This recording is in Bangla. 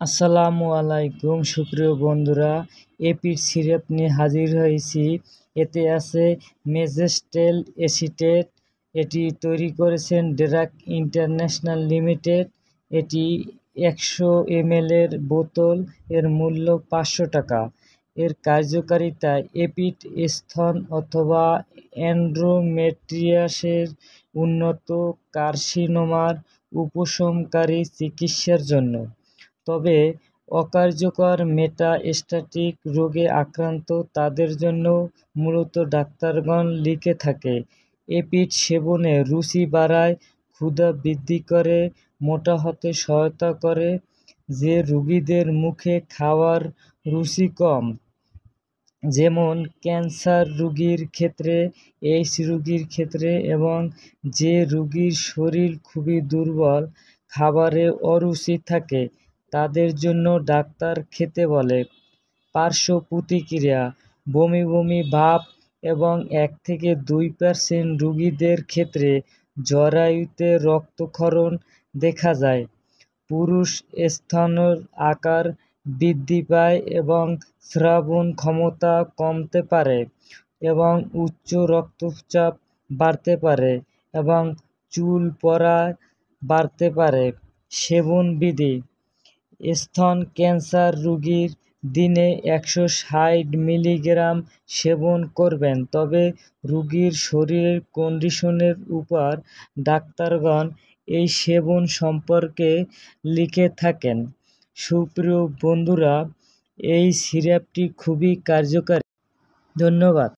আসসালামু আলাইকুম সুপ্রিয় বন্ধুরা, এপিড সিরাপ নিয়ে হাজির হয়েছি। এতে আছে মেজেস্টেল এসিটেট। এটি তৈরি করেছেন ড্রাগ ইন্টারন্যাশনাল লিমিটেড। এটি 100 ml এর বোতল। এর মূল্য 500 টাকা। এর কার্যকারিতা এপিড স্তন অথবা এন্ডোমেট্রিয়াসের উন্নত কার্সিনোমার উপশমকারী চিকিৎসার জন্য। তবে অকার্যকর মেটাস্ট্যাটিক রোগে আক্রান্ত তাদের জন্য মূলত ডাক্তারগণ লিখে থাকে। এপিড সেবনে রুচি বাড়ায়, ক্ষুধা বৃদ্ধি করে, মোটা হতে সহায়তা করে। যে রোগীদের মুখে খাওয়ার রুচি কম, যেমন ক্যান্সার রোগীর ক্ষেত্রে, এইডস রোগীর ক্ষেত্রে, এবং যে রোগীর শরীর খুবই দুর্বল, খাবারে অরুচি থাকে, তাদের জন্য ডাক্তার খেতে বলে। পার্শ্ব প্রতিক্রিয়া: বমি বমি ভাব এবং 1 থেকে 2% রোগীদের ক্ষেত্রে জরায়ুতে রক্তক্ষরণ দেখা যায়। পুরুষ স্তনের আকার বৃদ্ধি পায় এবং শ্রাবণ ক্ষমতা কমতে পারে এবং উচ্চ রক্তচাপ বাড়তে পারে এবং চুল পড়া বাড়তে পারে। সেবন বিধি: স্তন ক্যান্সার রোগীর দিনে 160 মিলিগ্রাম সেবন করবেন, তবে রোগীর শরীরের কন্ডিশনের উপর ডাক্তারগণ এই সেবন সম্পর্কে লিখে থাকেন। সুপ্রিয় বন্ধুরা, এই সিরাপটি খুবই কার্যকারী। ধন্যবাদ।